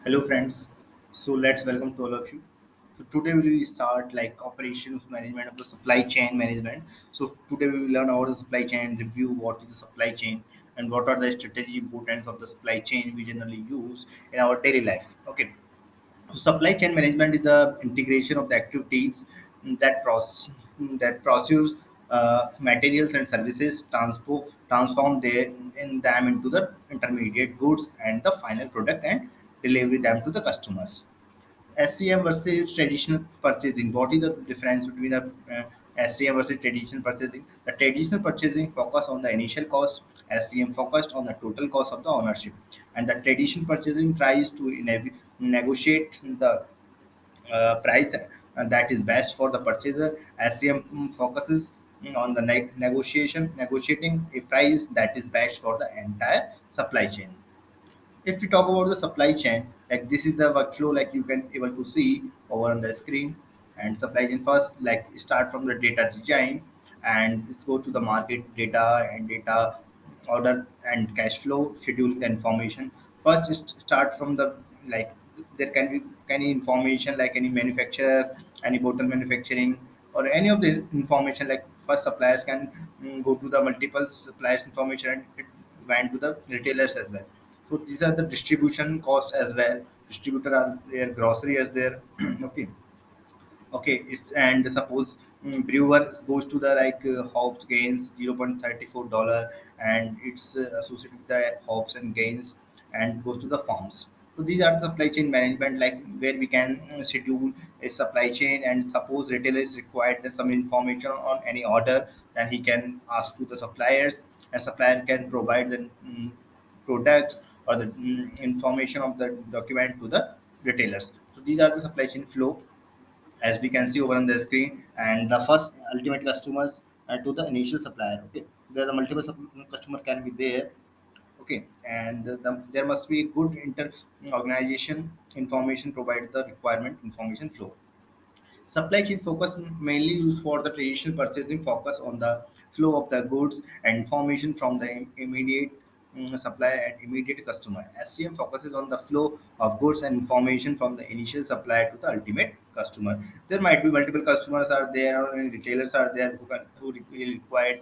Hello friends. So let's welcome to all of you. So today we will start like operations management of the supply chain management. So today we will learn about the supply chain, review what is the supply chain and what are the strategy importance of the supply chain we generally use in our daily life. Okay. So supply chain management is the integration of the activities that procures materials and services transform in them into the intermediate goods and the final product and deliver them to the customers. SCM versus traditional purchasing. What is the difference between the SCM versus traditional purchasing? The traditional purchasing focus on the initial cost. SCM focused on the total cost of the ownership, and the traditional purchasing tries to negotiate the price that is best for the purchaser. SCM focuses on the negotiating a price that is best for the entire supply chain. If we talk about the supply chain, like this is the workflow, like you can able to see over on the screen. And supply chain first, like start from the data design, and let's go to the market data and data order and cash flow schedule information. First start from the, like, there can be any information like any manufacturer, any bottle manufacturing, or any of the information. Like first suppliers can go to the multiple suppliers information, and it went to the retailers as well. So these are the distribution costs as well. Distributor are there, grocery is there. Okay, okay. It's and suppose brewer goes to the like hops gains $0.34, and it's associated with the hops and gains and goes to the farms. So these are the supply chain management, like where we can schedule a supply chain, and suppose retailer is required then some information on any order, then he can ask to the suppliers, and supplier can provide the products or the information of the document to the retailers. So these are the supply chain flow, as we can see over on the screen. And the first ultimate customers to the initial supplier. Okay, there are the multiple customer can be there. Okay, and there must be good inter organization information provided the requirement information flow. Supply chain focus mainly used for the traditional purchasing focus on the flow of the goods and information from the immediate supplier and immediate customer. SCM focuses on the flow of goods and information from the initial supplier to the ultimate customer. There might be multiple customers are there, or retailers are there who require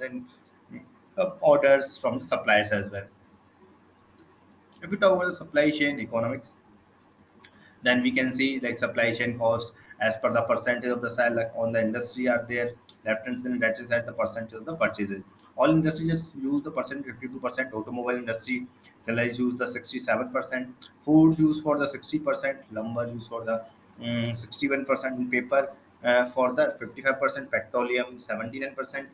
the orders from the suppliers as well. If we talk about the supply chain economics, then we can see like supply chain cost as per the percentage of the sale, like on the industry are there, left hand side and right hand side the percentage of the purchases. All industries just use the percent 52%. Automobile industry realize use the 67%, food use for the 60%, lumber use for the 61%, and paper for the 55%, petroleum 79%.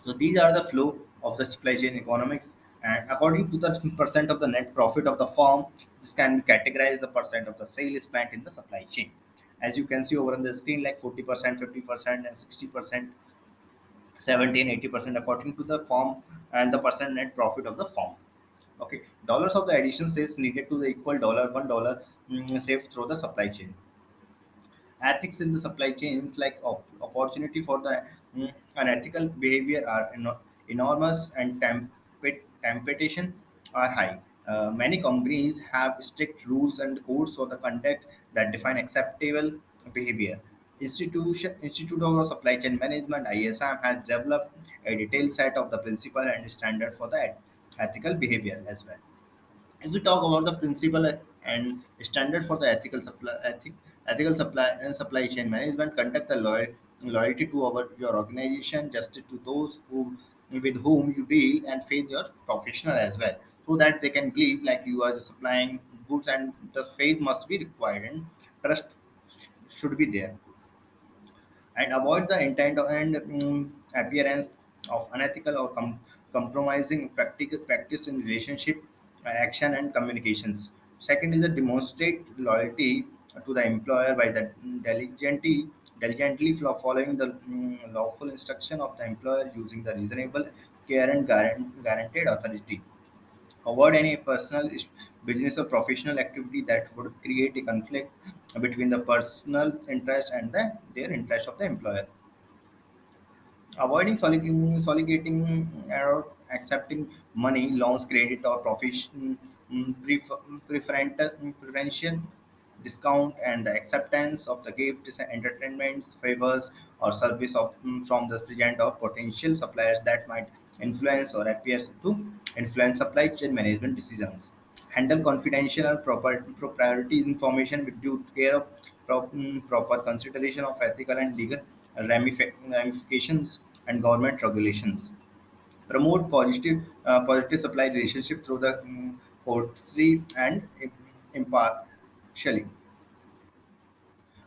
So these are the flow of the supply chain economics. And according to the percent of the net profit of the firm, this can be categorized the percent of the sale spent in the supply chain. As you can see over on the screen, like 40%, 50%, and 60%, 70 and 80% according to the firm, and the percent net profit of the firm. Okay, dollars of the addition sales needed to the equal $1 saved through the supply chain. Ethics in the supply chains, like opportunity for the unethical behavior are enormous, and temptation are high. Many companies have strict rules and codes for the conduct that define acceptable behavior. Institute of Supply Chain Management (ISM) has developed a detailed set of the principle and standard for the ethical behavior as well. If we talk about the principle and standard for the ethical supply chain management, conduct the loyalty to your organization, justice to those who with whom you deal, and faith your professional as well, so that they can believe like you are supplying goods, and the faith must be required, and trust should be there. And avoid the intent and appearance of unethical or compromising practice in relationship, action, and communications. Second is the demonstrate loyalty to the employer by the diligently following the lawful instruction of the employer, using the reasonable care and guaranteed authority. Avoid any personal business or professional activity that would create a conflict between the personal interest and their interest of the employer. Avoiding soliciting accepting money, loans, credit, or profession, preferential discount, and the acceptance of the gifts, entertainments, favors, or service from the present or potential suppliers that might influence or appears to influence supply chain management decisions. Handle confidential and proprietary information with due care of proper consideration of ethical and legal ramifications and government regulations. Promote positive supply relationship through the courtesy and impartially.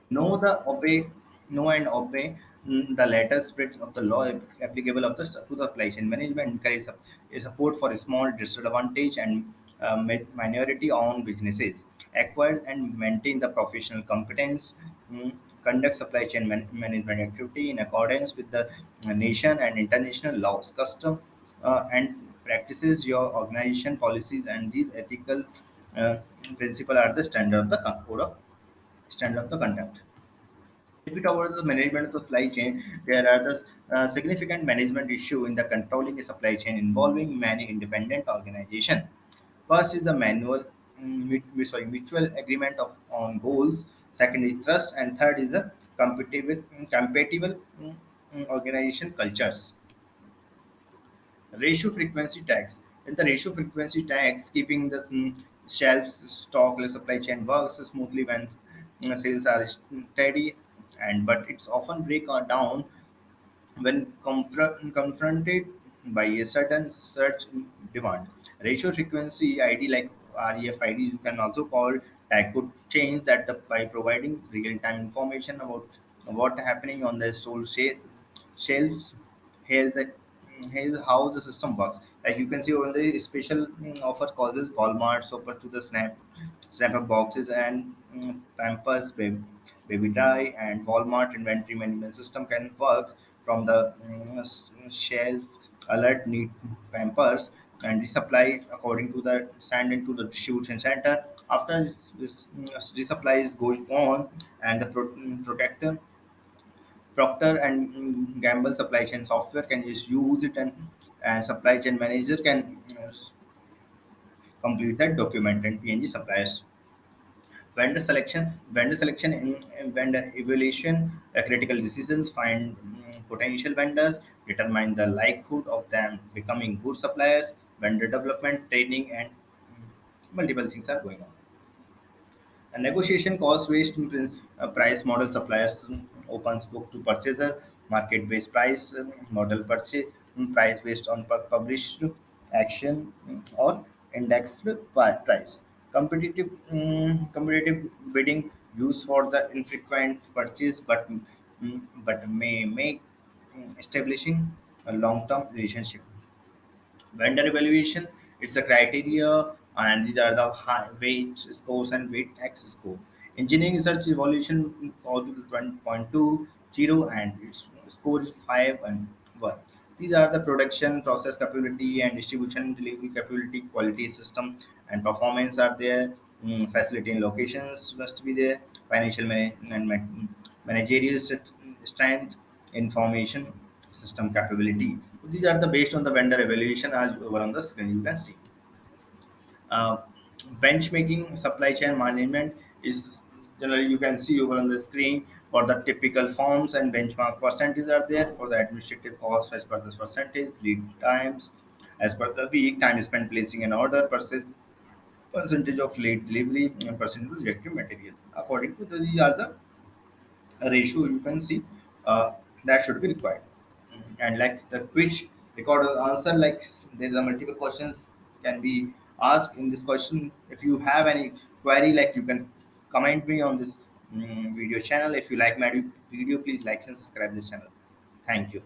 Know the obey, know and obey the latter spirits of the law applicable of the to the supply chain management. Encourage a support for small disadvantage and minority-owned businesses. Acquire and maintain the professional competence. Conduct supply chain management activity in accordance with the nation and international laws, custom, and practices. Your organization policies and these ethical uh, principles are the code of standard of the conduct. If we talk about the management of the supply chain, there are the significant management issue in the controlling a supply chain involving many independent organizations. First is the mutual agreement on goals. Second is trust, and third is the compatible organization cultures. Ratio frequency tax. In the ratio frequency tax, keeping the shelves stock like supply chain works smoothly when sales are steady, and but it's often break down when confronted by a sudden surge in demand. Ratio frequency ID like REFID you can also call tag could change that by providing real-time information about what happening on the store shelves. Here's the here's how the system works. Like you can see on the special offer causes Walmart offer to the snap up boxes and Pampers baby dry and Walmart inventory management system can work from the shelf alert need Pampers and resupply according to the send into the distribution center. After this resupply is going on and the protector Procter and Gamble supply chain software can just use it and supply chain manager can complete that document and PNG suppliers. Vendor selection in vendor evaluation, critical decisions, find potential vendors, determine the likelihood of them becoming good suppliers, vendor development, training, and multiple things are going on. A negotiation cost-based price model suppliers opens book to purchaser, market-based price model purchase price based on published action or indexed price. Competitive bidding used for the infrequent purchase, but may make establishing a long-term relationship. Vendor evaluation, it's a criteria, and these are the high weight scores and weight X score. Engineering research evaluation called to 20.20 and its score is 5 and 1. These are the production, process capability, and distribution delivery capability, quality system, and performance are there. Facility and locations must be there. Financial managerial strength, information system capability. These are the based on the vendor evaluation as over on the screen you can see. Uh, Benchmarking supply chain management is generally you can see over on the screen for the typical forms and benchmark percentages are there for the administrative cost as per this percentage, lead times as per the week, time spent placing an order, percentage of late delivery, and percentage of rejected material. According to these are the ratio you can see that should be required. And like the quiz record answer, like there are multiple questions can be asked in this question. If you have any query, like you can comment me on this video channel. If you like my video, please like and subscribe this channel. Thank you.